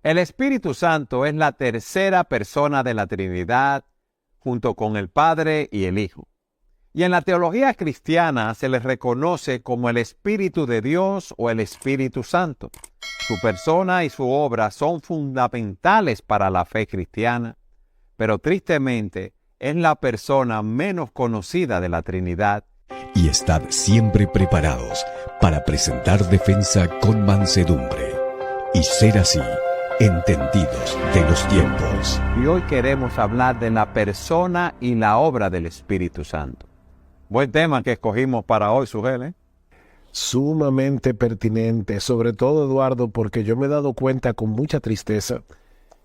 El Espíritu Santo es la tercera persona de la Trinidad, junto con el Padre y el Hijo. Y en la teología cristiana se le reconoce como el Espíritu de Dios o el Espíritu Santo. Su persona y su obra son fundamentales para la fe cristiana, pero tristemente es la persona menos conocida de la Trinidad. Y estad siempre preparados para presentar defensa con mansedumbre y ser así entendidos de los tiempos. Y hoy queremos hablar de la persona y la obra del Espíritu Santo. Buen tema que escogimos para hoy, Sugel, ¿eh? Sumamente pertinente, sobre todo, Eduardo, porque yo me he dado cuenta con mucha tristeza.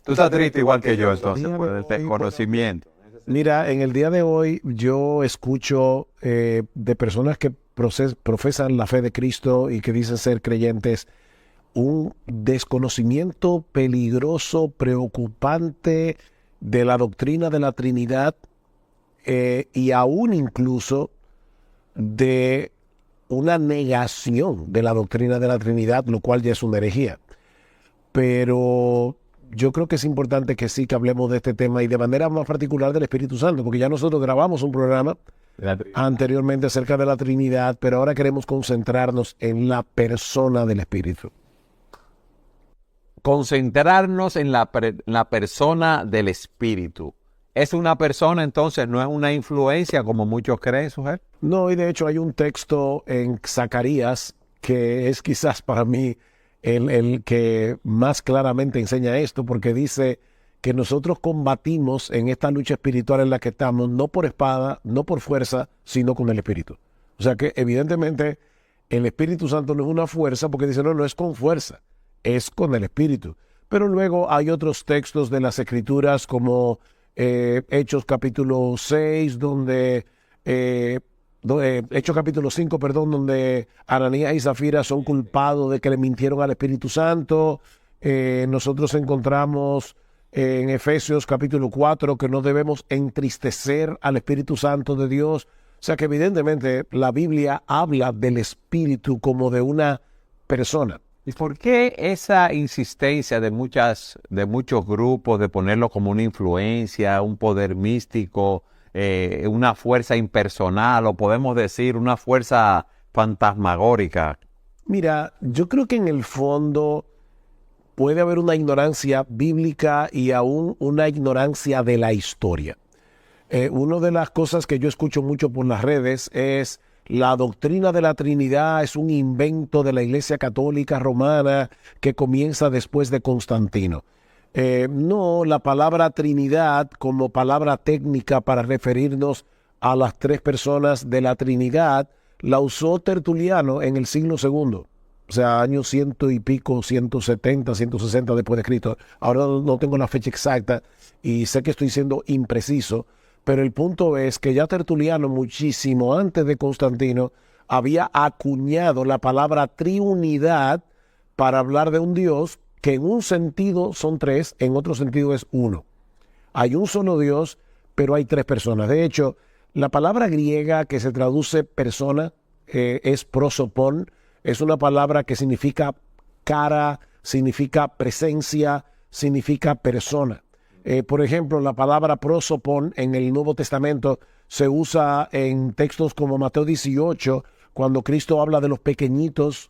Tú estás triste igual que yo, entonces, por el desconocimiento. Mira, en el día de hoy yo escucho de personas que profesan la fe de Cristo y que dicen ser creyentes, un desconocimiento peligroso, preocupante de la doctrina de la Trinidad y aún incluso de una negación de la doctrina de la Trinidad, lo cual ya es una herejía. Pero yo creo que es importante que sí que hablemos de este tema y de manera más particular del Espíritu Santo, porque ya nosotros grabamos un programa anteriormente acerca de la Trinidad, pero ahora queremos concentrarnos en la persona del Espíritu. Concentrarnos en la persona del Espíritu. ¿Es una persona entonces, no es una influencia como muchos creen, Sugel? No, y de hecho hay un texto en Zacarías que es quizás para mí el que más claramente enseña esto, porque dice que nosotros combatimos en esta lucha espiritual en la que estamos, no por espada, no por fuerza, sino con el Espíritu. O sea que evidentemente el Espíritu Santo no es una fuerza, porque dice no es con fuerza, es con el Espíritu. Pero luego hay otros textos de las Escrituras como Hechos capítulo 6, Hechos capítulo 5, donde Ananías y Zafira son culpados de que le mintieron al Espíritu Santo. Nosotros encontramos en Efesios capítulo 4 que no debemos entristecer al Espíritu Santo de Dios. O sea que evidentemente la Biblia habla del Espíritu como de una persona. ¿Y por qué esa insistencia de muchos grupos de ponerlo como una influencia, un poder místico, una fuerza impersonal, o podemos decir una fuerza fantasmagórica? Mira, yo creo que en el fondo puede haber una ignorancia bíblica y aún una ignorancia de la historia. Una de las cosas que yo escucho mucho por las redes es la doctrina de la Trinidad es un invento de la Iglesia Católica Romana que comienza después de Constantino. No, la palabra Trinidad como palabra técnica para referirnos a las tres personas de la Trinidad la usó Tertuliano en el siglo II. O sea, años 100 y pico, 170, 160 después de Cristo. Ahora no tengo la fecha exacta y sé que estoy siendo impreciso, pero el punto es que ya Tertuliano, muchísimo antes de Constantino, había acuñado la palabra triunidad para hablar de un Dios que en un sentido son tres, en otro sentido es uno. Hay un solo Dios, pero hay tres personas. De hecho, la palabra griega que se traduce persona es prosopon, es una palabra que significa cara, significa presencia, significa persona. Por ejemplo, la palabra prosopon en el Nuevo Testamento se usa en textos como Mateo 18, cuando Cristo habla de los pequeñitos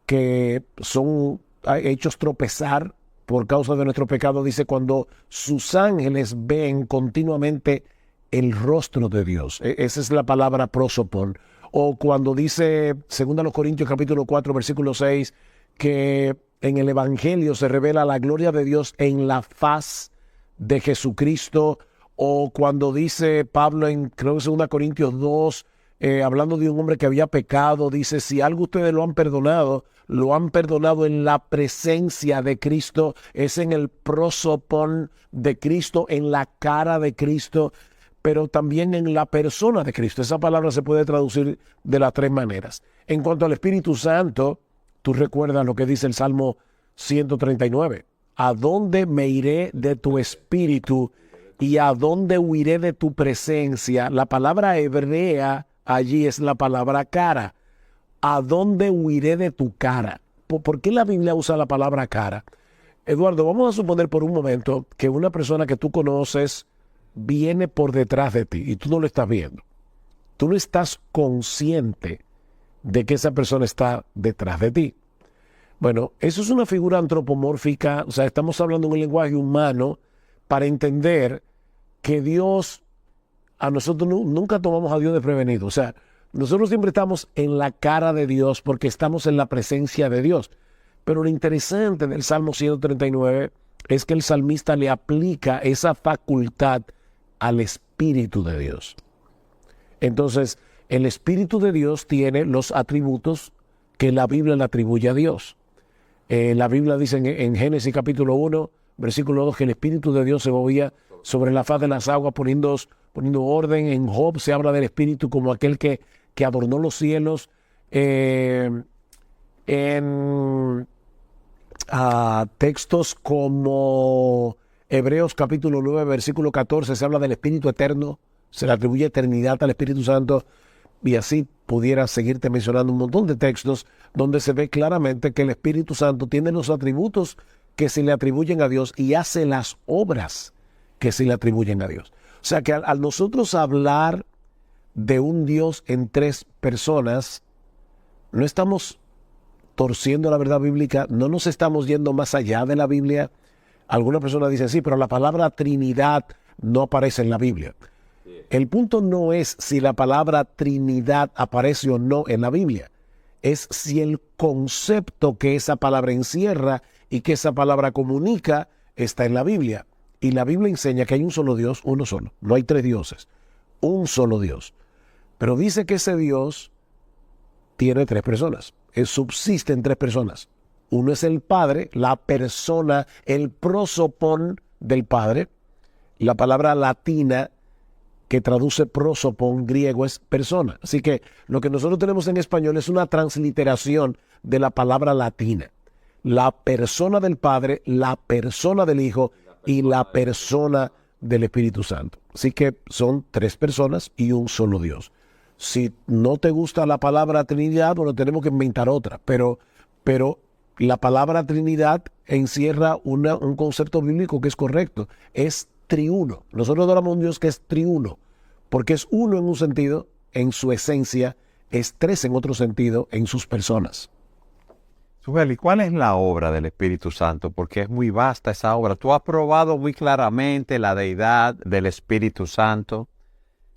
que son hechos tropezar por causa de nuestro pecado. Dice, cuando sus ángeles ven continuamente el rostro de Dios. Esa es la palabra prosopon. O cuando dice, 2 Corintios capítulo 4, versículo 6, que en el Evangelio se revela la gloria de Dios en la faz de Jesucristo. O cuando dice Pablo en, creo que 2 Corintios 2, hablando de un hombre que había pecado, dice, si algo ustedes lo han perdonado en la presencia de Cristo, es en el prosopon de Cristo, en la cara de Cristo, pero también en la persona de Cristo. Esa palabra se puede traducir de las tres maneras. En cuanto al Espíritu Santo, tú recuerdas lo que dice el Salmo 139. ¿A dónde me iré de tu espíritu y a dónde huiré de tu presencia? La palabra hebrea allí es la palabra cara. ¿A dónde huiré de tu cara? ¿Por qué la Biblia usa la palabra cara? Eduardo, vamos a suponer por un momento que una persona que tú conoces viene por detrás de ti y tú no lo estás viendo. Tú no estás consciente de que esa persona está detrás de ti. Bueno, eso es una figura antropomórfica, o sea, estamos hablando en un lenguaje humano para entender que Dios, a nosotros nunca tomamos a Dios desprevenido. O sea, nosotros siempre estamos en la cara de Dios porque estamos en la presencia de Dios. Pero lo interesante del Salmo 139 es que el salmista le aplica esa facultad al Espíritu de Dios. Entonces, el Espíritu de Dios tiene los atributos que la Biblia le atribuye a Dios. La Biblia dice en Génesis capítulo 1, versículo 2, que el Espíritu de Dios se movía sobre la faz de las aguas poniendo orden. En Job se habla del Espíritu como aquel que adornó los cielos. En textos como Hebreos capítulo 9, versículo 14, se habla del Espíritu eterno, se le atribuye eternidad al Espíritu Santo, y así pudiera seguirte mencionando un montón de textos donde se ve claramente que el Espíritu Santo tiene los atributos que se le atribuyen a Dios y hace las obras que se le atribuyen a Dios. O sea que al nosotros hablar de un Dios en tres personas, no estamos torciendo la verdad bíblica, no nos estamos yendo más allá de la Biblia. Algunas personas dicen, sí, pero la palabra Trinidad no aparece en la Biblia. El punto no es si la palabra Trinidad aparece o no en la Biblia. Es si el concepto que esa palabra encierra y que esa palabra comunica está en la Biblia. Y la Biblia enseña que hay un solo Dios, uno solo. No hay tres dioses, un solo Dios. Pero dice que ese Dios tiene tres personas. Subsiste en tres personas. Uno es el Padre, la persona, el prosopón del Padre. La palabra latina que traduce prosopón griego es persona. Así que lo que nosotros tenemos en español es una transliteración de la palabra latina. La persona del Padre, la persona del Hijo y la persona del Espíritu Santo. Así que son tres personas y un solo Dios. Si no te gusta la palabra Trinidad, bueno, tenemos que inventar otra. Pero la palabra Trinidad encierra un concepto bíblico que es correcto. Es triuno. Nosotros adoramos a un Dios que es triuno, porque es uno en un sentido, en su esencia, es tres en otro sentido, en sus personas. Sugeli, ¿cuál es la obra del Espíritu Santo? Porque es muy vasta esa obra. Tú has probado muy claramente la deidad del Espíritu Santo,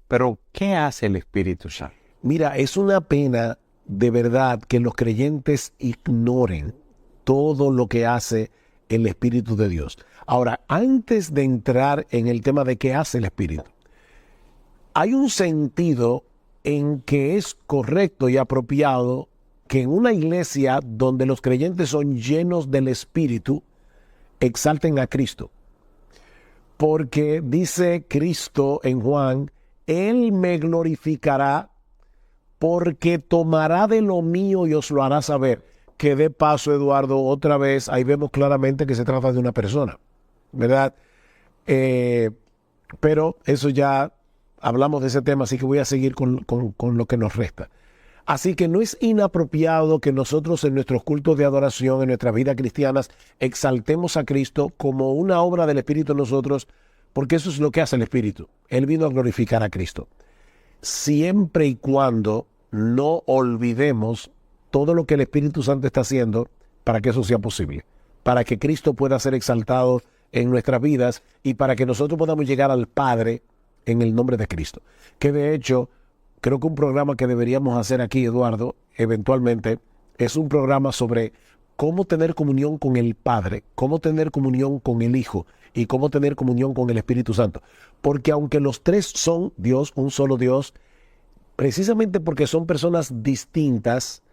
pero ¿qué hace el Espíritu Santo? Mira, es una pena de verdad que los creyentes ignoren todo lo que hace el Espíritu de Dios. Ahora, antes de entrar en el tema de qué hace el Espíritu, hay un sentido en que es correcto y apropiado que en una iglesia donde los creyentes son llenos del Espíritu, exalten a Cristo. Porque dice Cristo en Juan, Él me glorificará porque tomará de lo mío y os lo hará saber. Que de paso, Eduardo, otra vez, ahí vemos claramente que se trata de una persona, ¿verdad? Pero eso ya hablamos de ese tema, así que voy a seguir con lo que nos resta. Así que no es inapropiado que nosotros en nuestros cultos de adoración, en nuestras vidas cristianas, exaltemos a Cristo como una obra del Espíritu en nosotros, porque eso es lo que hace el Espíritu. Él vino a glorificar a Cristo. Siempre y cuando no olvidemos todo lo que el Espíritu Santo está haciendo para que eso sea posible, para que Cristo pueda ser exaltado en nuestras vidas y para que nosotros podamos llegar al Padre en el nombre de Cristo. Que de hecho, creo que un programa que deberíamos hacer aquí, Eduardo, eventualmente, es un programa sobre cómo tener comunión con el Padre, cómo tener comunión con el Hijo y cómo tener comunión con el Espíritu Santo. Porque aunque los tres son Dios, un solo Dios, precisamente porque son personas distintas,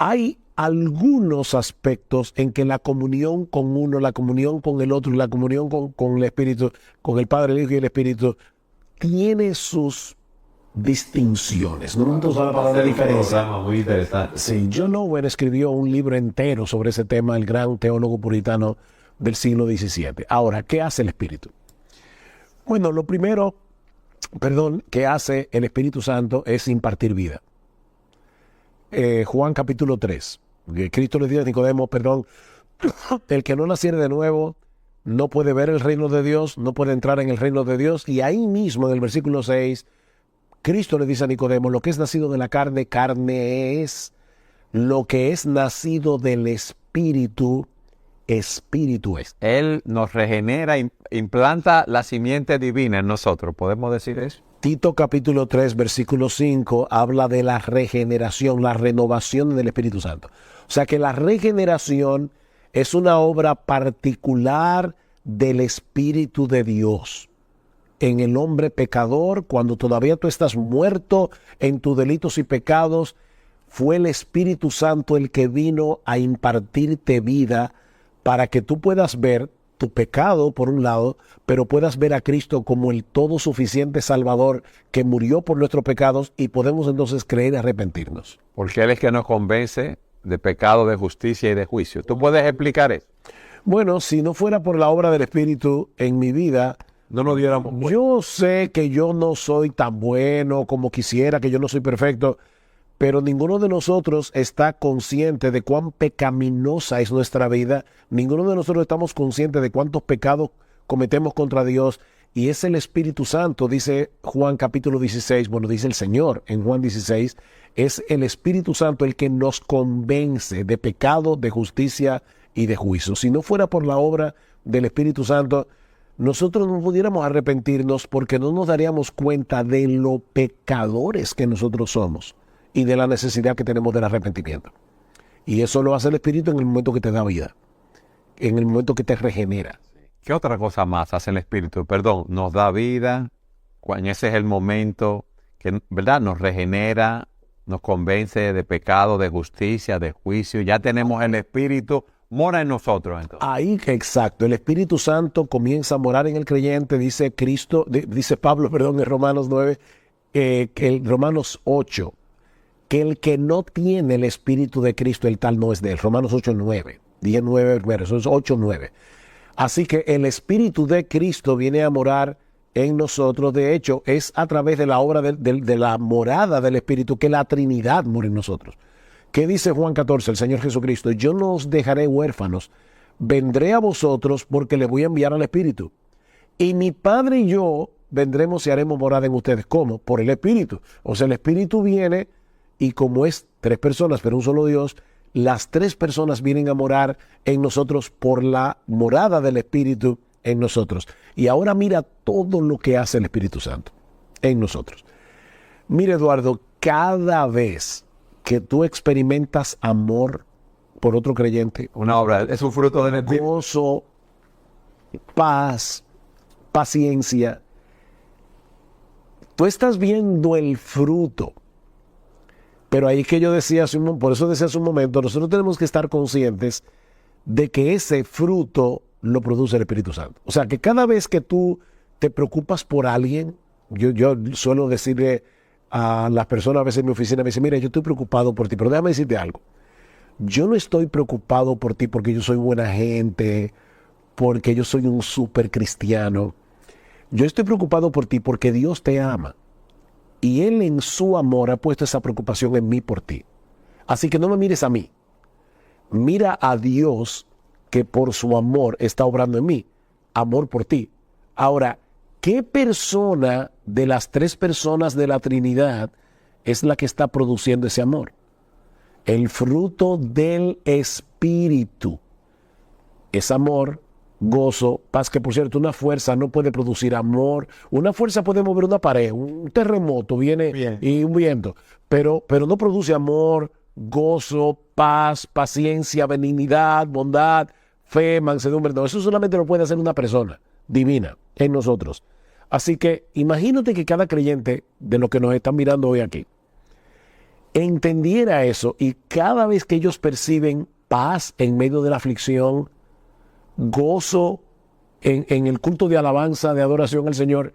hay algunos aspectos en que la comunión con uno, la comunión con el otro, la comunión con el Espíritu, con el Padre, el Hijo y el Espíritu, tiene sus distinciones. No vamos a hablar de diferencia. Muy interesante. Sí, John Owen escribió un libro entero sobre ese tema, el gran teólogo puritano del siglo XVII. Ahora, ¿qué hace el Espíritu? Bueno, lo primero, que hace el Espíritu Santo es impartir vida. Juan capítulo 3. Cristo le dice a Nicodemo, El que no naciere de nuevo no puede ver el reino de Dios, no puede entrar en el reino de Dios. Y ahí mismo, en el versículo 6, Cristo le dice a Nicodemo, lo que es nacido de la carne, carne es. Lo que es nacido del Espíritu, Espíritu es. Él nos regenera, implanta la simiente divina en nosotros. ¿Podemos decir eso? Tito capítulo 3, versículo 5, habla de la regeneración, la renovación del Espíritu Santo. O sea que la regeneración es una obra particular del Espíritu de Dios en el hombre pecador. Cuando todavía tú estás muerto en tus delitos y pecados, fue el Espíritu Santo el que vino a impartirte vida para que tú puedas ver tu pecado por un lado, pero puedas ver a Cristo como el todo suficiente Salvador que murió por nuestros pecados, y podemos entonces creer y arrepentirnos. Porque Él es que nos convence de pecado, de justicia y de juicio. ¿Tú puedes explicar eso? Bueno, si no fuera por la obra del Espíritu en mi vida, No nos diéramos cuenta. yo sé que yo no soy tan bueno como quisiera, que yo no soy perfecto, pero ninguno de nosotros está consciente de cuán pecaminosa es nuestra vida. Ninguno de nosotros estamos conscientes de cuántos pecados cometemos contra Dios. Y es el Espíritu Santo, dice Juan capítulo 16, bueno, dice el Señor en Juan 16, es el Espíritu Santo el que nos convence de pecado, de justicia y de juicio. Si no fuera por la obra del Espíritu Santo, nosotros no pudiéramos arrepentirnos porque no nos daríamos cuenta de lo pecadores que nosotros somos y de la necesidad que tenemos del arrepentimiento. Y eso lo hace el Espíritu en el momento que te da vida, en el momento que te regenera. ¿Qué otra cosa más hace el Espíritu? Perdón, nos da vida, ese es el momento que, ¿verdad? Nos regenera, nos convence de pecado, de justicia, de juicio. Ya tenemos el Espíritu, mora en nosotros entonces. Ahí, exacto, el Espíritu Santo comienza a morar en el creyente, dice Pablo, en Romanos 9, Romanos 8, que el que no tiene el Espíritu de Cristo, el tal no es de él. Romanos 8, 9, 10, 9, eso es 8, 9. Así que el Espíritu de Cristo viene a morar en nosotros. De hecho, es a través de la obra de la morada del Espíritu que la Trinidad mora en nosotros. ¿Qué dice Juan 14, el Señor Jesucristo? Yo no os dejaré huérfanos, vendré a vosotros porque le voy a enviar al Espíritu. Y mi Padre y yo vendremos y haremos morada en ustedes. ¿Cómo? Por el Espíritu. O sea, el Espíritu viene y como es 3 personas, pero un solo Dios, las 3 personas vienen a morar en nosotros por la morada del Espíritu en nosotros. Y ahora mira todo lo que hace el Espíritu Santo en nosotros. Mira, Eduardo, cada vez que tú experimentas amor por otro creyente, Una obra, es un fruto del Espíritu. gozo, paz, paciencia, tú estás viendo el fruto. Pero ahí que yo decía, por eso decía hace un momento, nosotros tenemos que estar conscientes de que ese fruto lo produce el Espíritu Santo. O sea, que cada vez que tú te preocupas por alguien, yo suelo decirle a las personas a veces en mi oficina, me dicen, mira, yo estoy preocupado por ti, pero déjame decirte algo. Yo no estoy preocupado por ti porque yo soy buena gente, porque yo soy un súper cristiano. Yo estoy preocupado por ti porque Dios te ama. Y Él en su amor ha puesto esa preocupación en mí por ti. Así que no me mires a mí. Mira a Dios que por su amor está obrando en mí. Amor por ti. Ahora, ¿qué persona de las 3 personas de la Trinidad es la que está produciendo ese amor? El fruto del Espíritu es amor, gozo, paz, que por cierto una fuerza no puede producir amor. Una fuerza puede mover una pared, un terremoto viene Bien. y un viento, pero no produce amor, gozo, paz, paciencia, benignidad, bondad, fe, mansedumbre. No, eso solamente lo puede hacer una persona divina en nosotros. Así que imagínate que cada creyente de los que nos están mirando hoy aquí entendiera eso, y cada vez que ellos perciben paz en medio de la aflicción, gozo en el culto de alabanza, de adoración al Señor,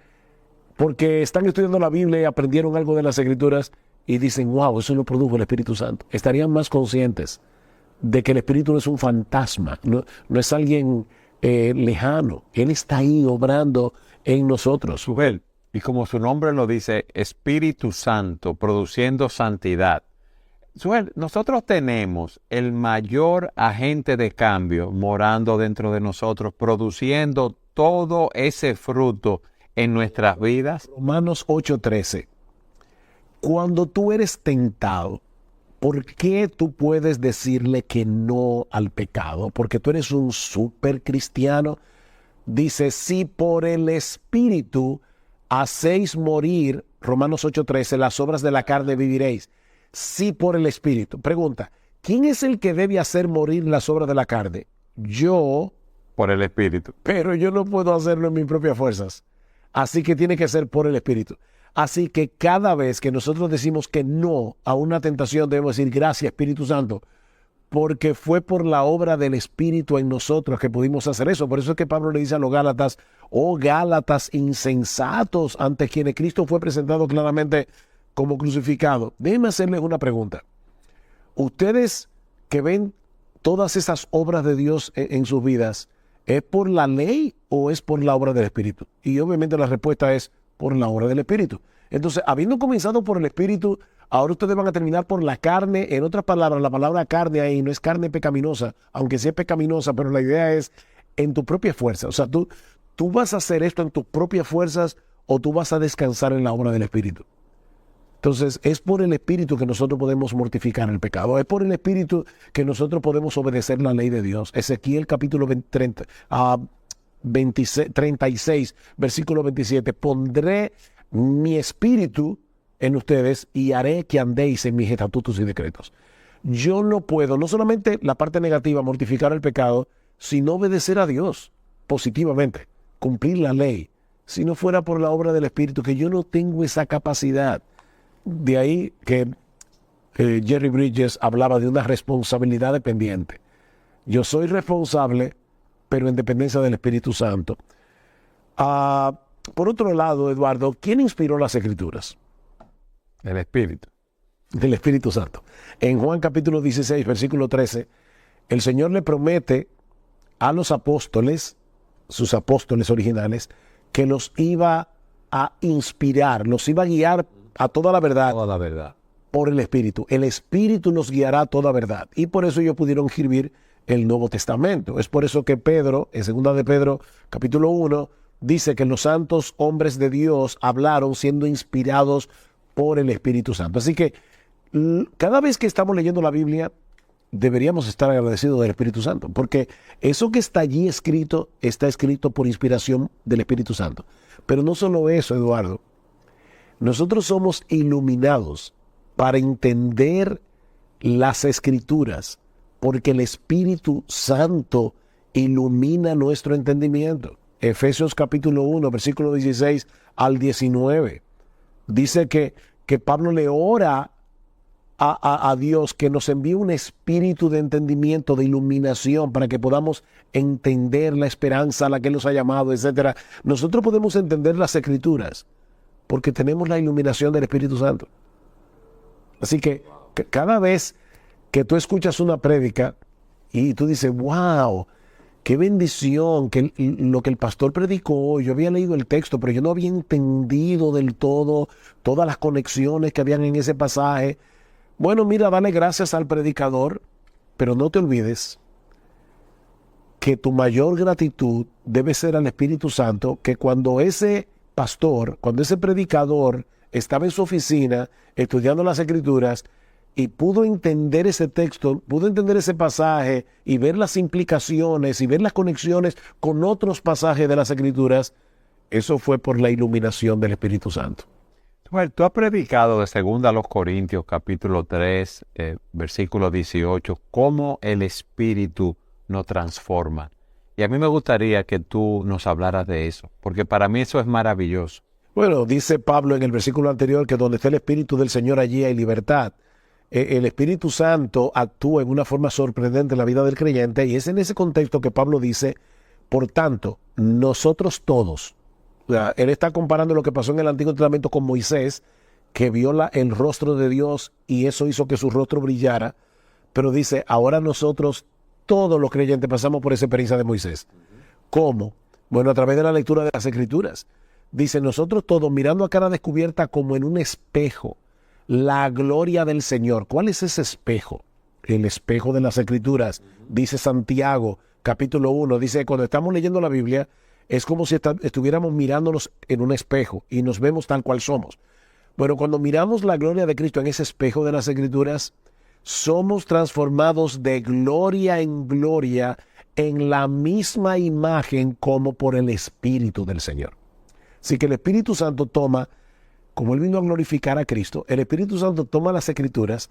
porque están estudiando la Biblia y aprendieron algo de las Escrituras y dicen, wow, eso lo produjo el Espíritu Santo, estarían más conscientes de que el Espíritu no es un fantasma, no es alguien lejano. Él está ahí obrando en nosotros. Sujel, y como su nombre lo dice, Espíritu Santo, produciendo santidad. Nosotros tenemos el mayor agente de cambio morando dentro de nosotros, produciendo todo ese fruto en nuestras vidas. Romanos 8:13. Cuando tú eres tentado, ¿por qué tú puedes decirle que no al pecado? Porque tú eres un súper cristiano. Dice, si por el Espíritu hacéis morir, Romanos 8:13, las obras de la carne viviréis. Si por el Espíritu. Pregunta, ¿quién es el que debe hacer morir las obras de la carne? Yo. Por el Espíritu. Pero yo no puedo hacerlo en mis propias fuerzas. Así que tiene que ser por el Espíritu. Así que cada vez que nosotros decimos que no a una tentación, debemos decir gracias, Espíritu Santo, porque fue por la obra del Espíritu en nosotros que pudimos hacer eso. Por eso es que Pablo le dice a los Gálatas, oh Gálatas insensatos, ante quienes Cristo fue presentado claramente como crucificado. Déjenme hacerles una pregunta. Ustedes que ven todas esas obras de Dios en sus vidas, ¿es por la ley o es por la obra del Espíritu? Y obviamente la respuesta es por la obra del Espíritu. Entonces, habiendo comenzado por el Espíritu, ahora ustedes van a terminar por la carne. En otras palabras, la palabra carne ahí no es carne pecaminosa, aunque sí es pecaminosa, pero la idea es en tu propia fuerza. O sea, tú vas a hacer esto en tus propias fuerzas o tú vas a descansar en la obra del Espíritu. Entonces, es por el Espíritu que nosotros podemos mortificar el pecado. Es por el Espíritu que nosotros podemos obedecer la ley de Dios. Ezequiel capítulo 36, versículo 27. Pondré mi Espíritu en ustedes y haré que andéis en mis estatutos y decretos. Yo no puedo, no solamente la parte negativa, mortificar el pecado, sino obedecer a Dios positivamente, cumplir la ley, si no fuera por la obra del Espíritu, que yo no tengo esa capacidad. De ahí que Jerry Bridges hablaba de una responsabilidad dependiente. Yo soy responsable, pero en dependencia del Espíritu Santo. Por otro lado, Eduardo, ¿quién inspiró las Escrituras? El Espíritu. Del Espíritu Santo. En Juan capítulo 16, versículo 13, el Señor le promete a los apóstoles, sus apóstoles originales, que los iba a inspirar, los iba a guiar a toda la verdad. Toda la verdad. Por el Espíritu. El Espíritu nos guiará a toda verdad. Y por eso ellos pudieron escribir el Nuevo Testamento. Es por eso que Pedro, en 2 de Pedro, capítulo 1, dice que los santos hombres de Dios hablaron siendo inspirados por el Espíritu Santo. Así que cada vez que estamos leyendo la Biblia, deberíamos estar agradecidos del Espíritu Santo, porque eso que está allí escrito, está escrito por inspiración del Espíritu Santo. Pero no solo eso, Eduardo. Nosotros somos iluminados para entender las Escrituras, porque el Espíritu Santo ilumina nuestro entendimiento. Efesios capítulo 1, versículo 16 al 19. Dice que Pablo le ora a Dios que nos envíe un espíritu de entendimiento, de iluminación, para que podamos entender la esperanza a la que Él nos ha llamado, etc. Nosotros podemos entender las Escrituras porque tenemos la iluminación del Espíritu Santo. Así que cada vez que tú escuchas una prédica y tú dices, wow, qué bendición, que lo que el pastor predicó hoy, yo había leído el texto, pero yo no había entendido del todo todas las conexiones que habían en ese pasaje. Bueno, mira, dale gracias al predicador, pero no te olvides que tu mayor gratitud debe ser al Espíritu Santo, que cuando ese pastor, cuando ese predicador estaba en su oficina estudiando las Escrituras y pudo entender ese texto, pudo entender ese pasaje y ver las implicaciones y ver las conexiones con otros pasajes de las Escrituras, eso fue por la iluminación del Espíritu Santo. Bueno, tú has predicado de 2 a los Corintios, capítulo 3, versículo 18, cómo el Espíritu nos transforma. Y a mí me gustaría que tú nos hablaras de eso, porque para mí eso es maravilloso. Bueno, dice Pablo en el versículo anterior que donde está el Espíritu del Señor, allí hay libertad. El Espíritu Santo actúa en una forma sorprendente en la vida del creyente, y es en ese contexto que Pablo dice, por tanto, nosotros todos, o sea, él está comparando lo que pasó en el Antiguo Testamento con Moisés, que vio el rostro de Dios y eso hizo que su rostro brillara, pero dice, ahora nosotros, todos los creyentes, pasamos por esa experiencia de Moisés. ¿Cómo? Bueno, a través de la lectura de las Escrituras. Dice, nosotros todos, mirando a cara descubierta como en un espejo, la gloria del Señor. ¿Cuál es ese espejo? El espejo de las Escrituras. Dice Santiago, capítulo 1, dice, cuando estamos leyendo la Biblia, es como si estuviéramos mirándonos en un espejo y nos vemos tal cual somos. Bueno, cuando miramos la gloria de Cristo en ese espejo de las Escrituras, somos transformados de gloria en gloria en la misma imagen como por el Espíritu del Señor. Así que el Espíritu Santo toma, como Él vino a glorificar a Cristo, el Espíritu Santo toma las Escrituras,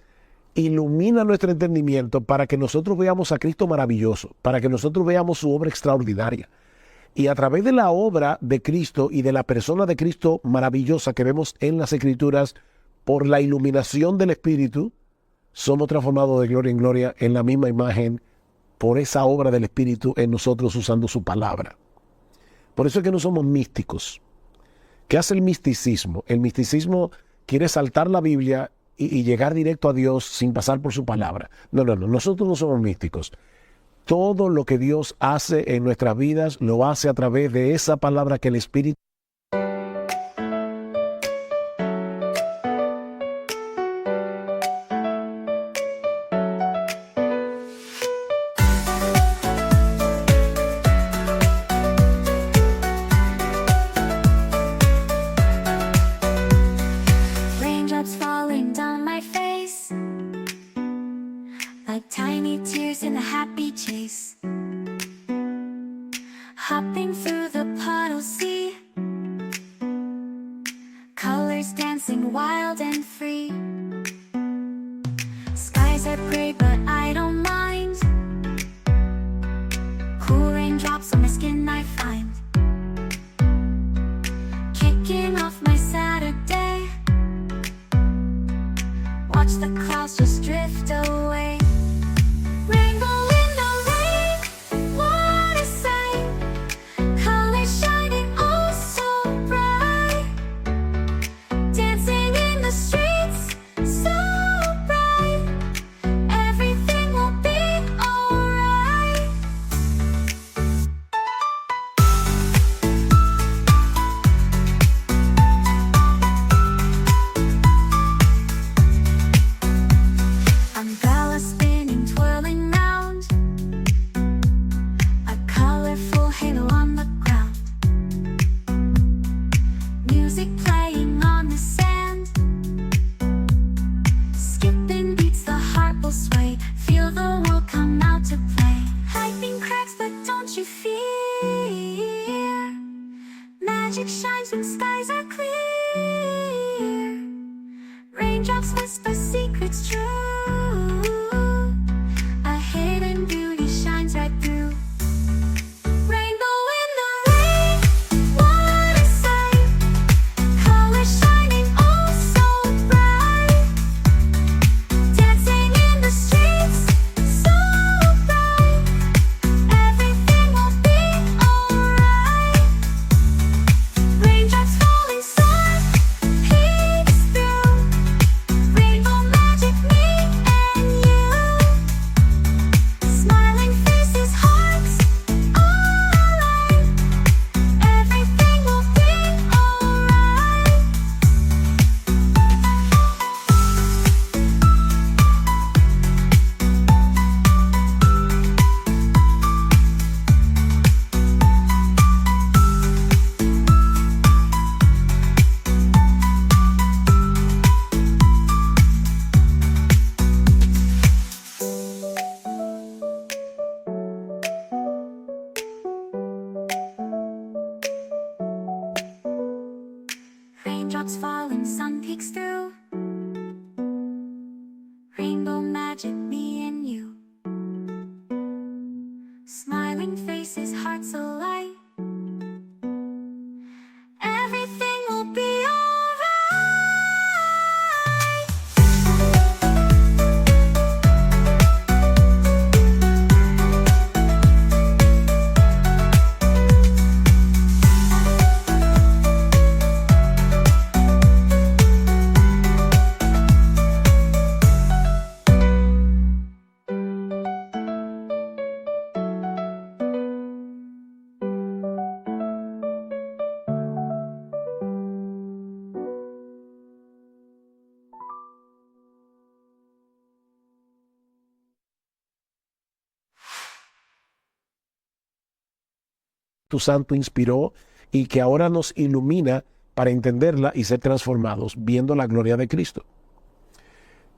ilumina nuestro entendimiento para que nosotros veamos a Cristo maravilloso, para que nosotros veamos su obra extraordinaria. Y a través de la obra de Cristo y de la persona de Cristo maravillosa que vemos en las Escrituras, por la iluminación del Espíritu, somos transformados de gloria en gloria en la misma imagen por esa obra del Espíritu en nosotros usando su palabra. Por eso es que no somos místicos. ¿Qué hace el misticismo? El misticismo quiere saltar la Biblia y llegar directo a Dios sin pasar por su palabra. No. Nosotros no somos místicos. Todo lo que Dios hace en nuestras vidas lo hace a través de esa palabra que el Espíritu Raindrops falling down my face, like tiny tears in a happy chase. Hopping through the puddles, see colors dancing wild and free. Skies are gray, but I don't mind. Cool raindrops on my skin I find. Kicking off my Saturday, watch the clouds just drift away. Rainbow in the rain, what a sight. Colors shining oh so bright. Dancing in the streets, so bright. Everything will be alright. Umbrella spinning, twirling round. A colorful halo on the ground. Music playing on the sand. Skipping beats, the heart will sway. Feel the world come out to play. Lightning cracks, but don't you fear. Magic shines when skies are clear. Raindrops whisper secrets true. A hidden beauty shines right through. Rainbow in the rain, what a sight. Colors shining oh so bright. Dancing in the streets, so bright. Everything will be alright. Raindrops falling soft, peeks through. Rainbow magic, me and you. Smiling faces, hearts alight. Everything will be alright. Raindrops falling, sun peeks through. Rainbow magic, me and you. Smiling faces, hearts alight. Everything will be alright. Espíritu Santo inspiró y que ahora nos ilumina para entenderla y ser transformados, viendo la gloria de Cristo.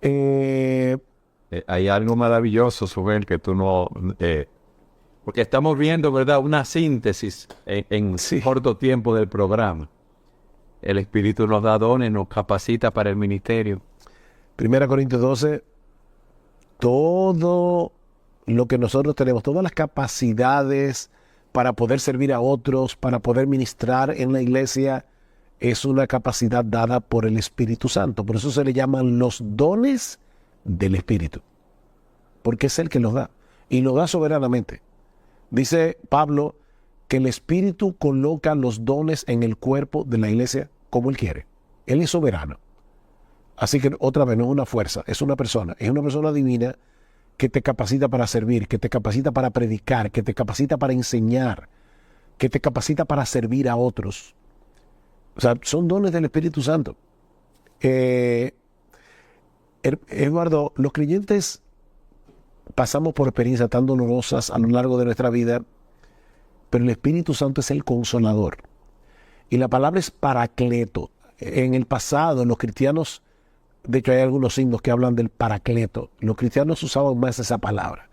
Hay algo maravilloso, Subel, que tú no... porque estamos viendo, ¿verdad?, una síntesis en Sí. corto tiempo del programa. El Espíritu nos da dones, nos capacita para el ministerio. 1 Corintios 12, todo lo que nosotros tenemos, todas las capacidades para poder servir a otros, para poder ministrar en la iglesia, es una capacidad dada por el Espíritu Santo. Por eso se le llaman los dones del Espíritu, porque es Él que los da, y los da soberanamente. Dice Pablo que el Espíritu coloca los dones en el cuerpo de la iglesia como Él quiere. Él es soberano. Así que otra vez, no es una fuerza, es una persona divina que te capacita para servir, que te capacita para predicar, que te capacita para enseñar, que te capacita para servir a otros. O sea, son dones del Espíritu Santo. Eduardo, los creyentes pasamos por experiencias tan dolorosas a lo largo de nuestra vida, pero el Espíritu Santo es el consolador. Y la palabra es paracleto. En el pasado, los cristianos, de hecho hay algunos himnos que hablan del paracleto. Los cristianos usaban más esa palabra.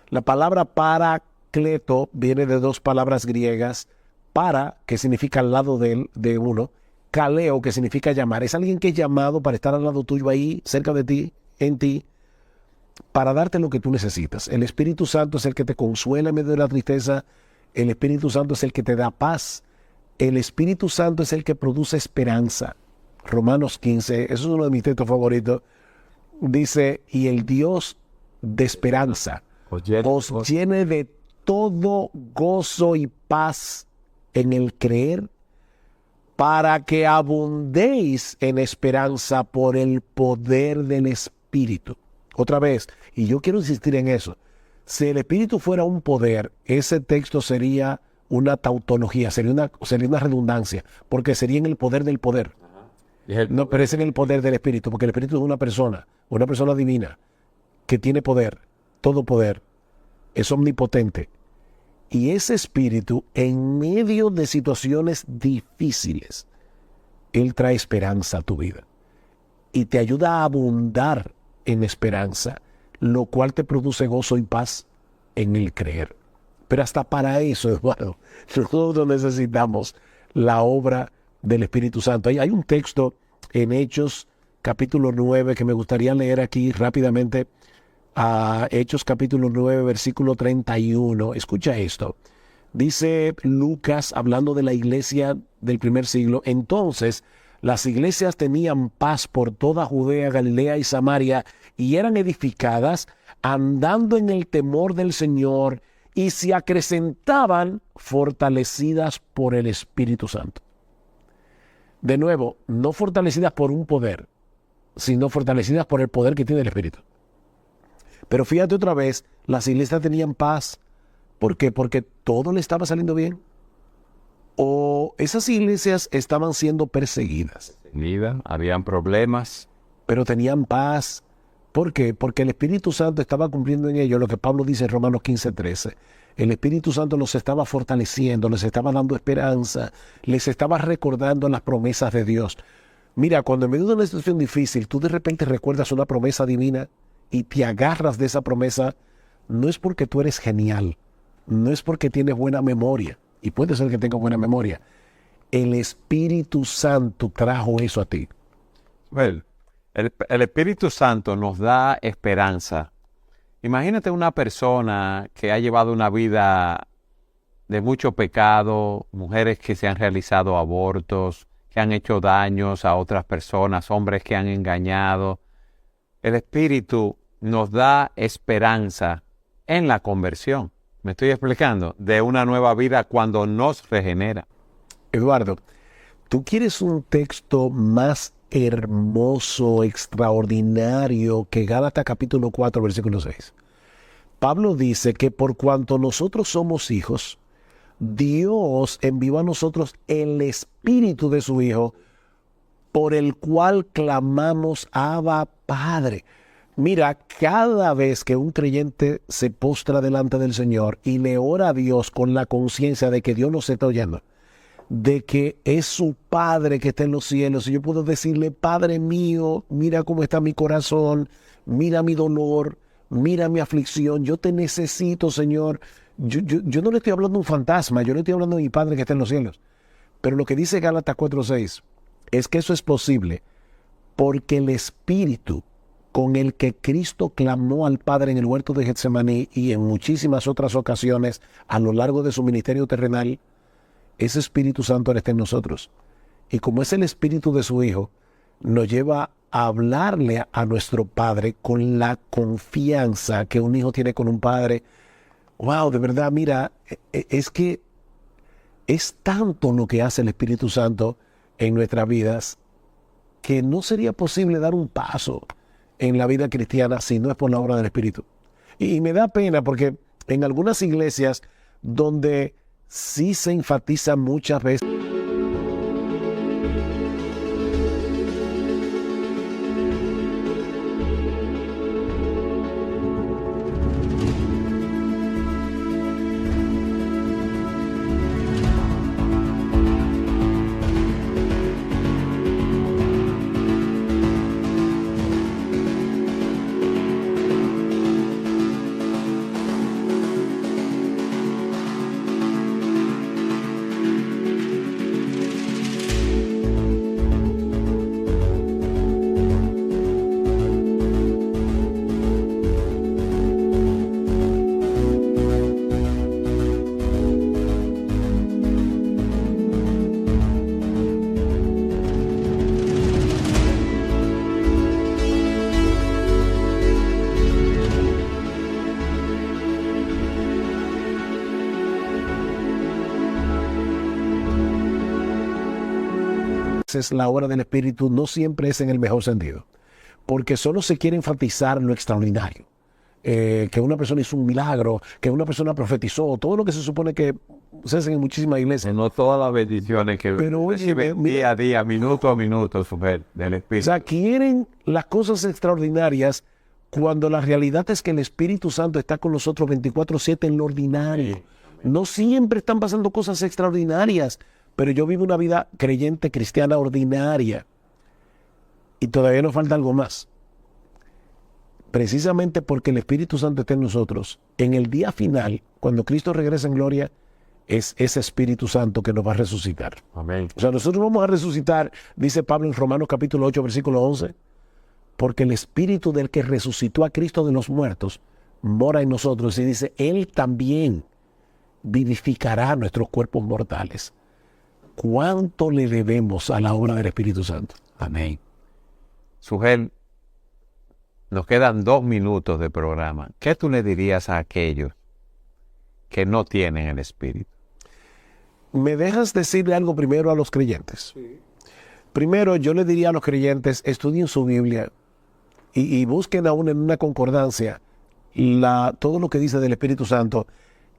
La palabra paracleto viene de dos palabras griegas, para, que significa al lado de uno, kaleo, que significa llamar. Es alguien que es llamado para estar al lado tuyo ahí, cerca de ti, en ti, para darte lo que tú necesitas. El Espíritu Santo es el que te consuela en medio de la tristeza. El Espíritu Santo es el que te da paz. El Espíritu Santo es el que produce esperanza. Romanos 15, eso es uno de mis textos favoritos. Dice, y el Dios de esperanza os llene de todo gozo y paz en el creer, para que abundéis en esperanza por el poder del Espíritu. Otra vez, y yo quiero insistir en eso, si el Espíritu fuera un poder, ese texto sería una tautología, sería una redundancia, porque sería en el poder del poder. No, pero es en el poder del Espíritu, porque el Espíritu es una persona divina, que tiene poder, todo poder, es omnipotente. Y ese Espíritu, en medio de situaciones difíciles, Él trae esperanza a tu vida y te ayuda a abundar en esperanza, lo cual te produce gozo y paz en el creer. Pero hasta para eso, hermano, nosotros necesitamos la obra del Espíritu Santo. Hay un texto en Hechos capítulo 9 que me gustaría leer aquí rápidamente. A Hechos capítulo 9, versículo 31. Escucha esto. Dice Lucas, hablando de la iglesia del primer siglo, entonces las iglesias tenían paz por toda Judea, Galilea y Samaria, y eran edificadas andando en el temor del Señor, y se acrecentaban fortalecidas por el Espíritu Santo. De nuevo, no fortalecidas por un poder, sino fortalecidas por el poder que tiene el Espíritu. Pero fíjate otra vez, las iglesias tenían paz. ¿Por qué? Porque todo le estaba saliendo bien. O esas iglesias estaban siendo perseguidas. Habían problemas. Pero tenían paz. ¿Por qué? Porque el Espíritu Santo estaba cumpliendo en ellos lo que Pablo dice en Romanos 15:13. El Espíritu Santo los estaba fortaleciendo, les estaba dando esperanza, les estaba recordando las promesas de Dios. Mira, cuando en medio de una situación difícil, tú de repente recuerdas una promesa divina y te agarras de esa promesa, no es porque tú eres genial, no es porque tienes buena memoria, y puede ser que tengas buena memoria. El Espíritu Santo trajo eso a ti. Well, el Espíritu Santo nos da esperanza. Imagínate una persona que ha llevado una vida de mucho pecado, mujeres que se han realizado abortos, que han hecho daños a otras personas, hombres que han engañado. El Espíritu nos da esperanza en la conversión. ¿Me estoy explicando? De una nueva vida cuando nos regenera. Eduardo, ¿tú quieres un texto más hermoso, extraordinario que Gálatas capítulo 4, versículo 6? Pablo dice que por cuanto nosotros somos hijos, Dios envió a nosotros el Espíritu de su Hijo, por el cual clamamos Abba, Padre. Mira, cada vez que un creyente se postra delante del Señor y le ora a Dios con la conciencia de que Dios nos está oyendo, de que es su Padre que está en los cielos, y yo puedo decirle: Padre mío, mira cómo está mi corazón, mira mi dolor, mira mi aflicción, yo te necesito, Señor. Yo no le estoy hablando de un fantasma, yo le estoy hablando de mi Padre que está en los cielos. Pero lo que dice Gálatas 4:6 es que eso es posible porque el Espíritu con el que Cristo clamó al Padre en el huerto de Getsemaní y en muchísimas otras ocasiones a lo largo de su ministerio terrenal, ese Espíritu Santo ahora está en nosotros. Y como es el Espíritu de su Hijo, nos lleva a hablarle a nuestro Padre con la confianza que un hijo tiene con un padre. Wow, de verdad, mira, es que es tanto lo que hace el Espíritu Santo en nuestras vidas que no sería posible dar un paso en la vida cristiana si no es por la obra del Espíritu. Y me da pena porque en algunas iglesias donde sí se enfatiza muchas veces la obra del Espíritu no siempre es en el mejor sentido, porque solo se quiere enfatizar lo extraordinario, que una persona hizo un milagro, que una persona profetizó, todo lo que se supone que se hace en muchísimas iglesias. No todas las bendiciones que Pero oye, reciben día a día, minuto a minuto, mujer, del O Espíritu. sea, quieren las cosas extraordinarias cuando la realidad es que el Espíritu Santo está con nosotros 24/7 en lo ordinario. Sí. No siempre están pasando cosas extraordinarias, pero yo vivo una vida creyente, cristiana, ordinaria. Y todavía nos falta algo más. Precisamente porque el Espíritu Santo está en nosotros, en el día final, cuando Cristo regresa en gloria, es ese Espíritu Santo que nos va a resucitar. Amén. O sea, nosotros vamos a resucitar, dice Pablo en Romanos capítulo 8, versículo 11, porque el Espíritu del que resucitó a Cristo de los muertos mora en nosotros, y dice, Él también vivificará nuestros cuerpos mortales. ¿Cuánto le debemos a la obra del Espíritu Santo? Amén. Sugel, nos quedan 2 minutos de programa. ¿Qué tú le dirías a aquellos que no tienen el Espíritu? ¿Me dejas decirle algo primero a los creyentes? Sí. Primero, yo le diría a los creyentes, estudien su Biblia y busquen aún en una concordancia todo lo que dice del Espíritu Santo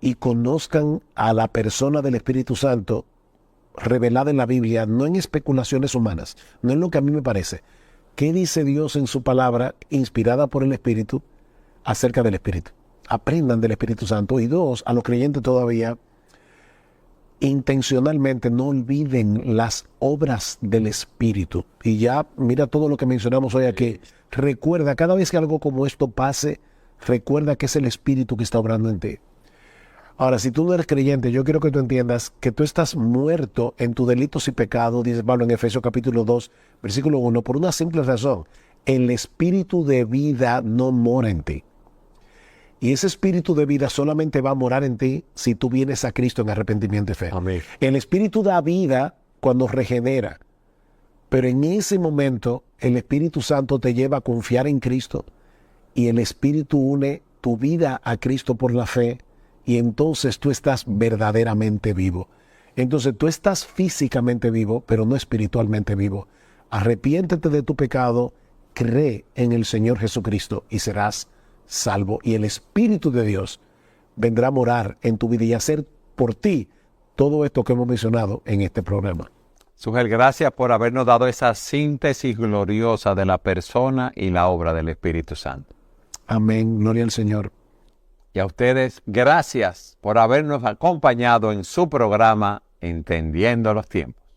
y conozcan a la persona del Espíritu Santo revelada en la Biblia, no en especulaciones humanas, no en lo que a mí me parece. ¿Qué dice Dios en su palabra, inspirada por el Espíritu, acerca del Espíritu? Aprendan del Espíritu Santo. Y 2, a los creyentes todavía, intencionalmente no olviden las obras del Espíritu. Y ya, mira todo lo que mencionamos hoy aquí. Recuerda, cada vez que algo como esto pase, recuerda que es el Espíritu que está obrando en ti. Ahora, si tú no eres creyente, yo quiero que tú entiendas que tú estás muerto en tus delitos y pecados, dice Pablo en Efesios capítulo 2, versículo 1, por una simple razón. El Espíritu de vida no mora en ti. Y ese Espíritu de vida solamente va a morar en ti si tú vienes a Cristo en arrepentimiento y fe. Amén. El Espíritu da vida cuando regenera. Pero en ese momento, el Espíritu Santo te lleva a confiar en Cristo y el Espíritu une tu vida a Cristo por la fe. Y entonces tú estás verdaderamente vivo. Entonces tú estás físicamente vivo, pero no espiritualmente vivo. Arrepiéntete de tu pecado, cree en el Señor Jesucristo y serás salvo. Y el Espíritu de Dios vendrá a morar en tu vida y hacer por ti todo esto que hemos mencionado en este programa. Sugel, gracias por habernos dado esa síntesis gloriosa de la persona y la obra del Espíritu Santo. Amén. Gloria al Señor. Y a ustedes, gracias por habernos acompañado en su programa Entendiendo los Tiempos.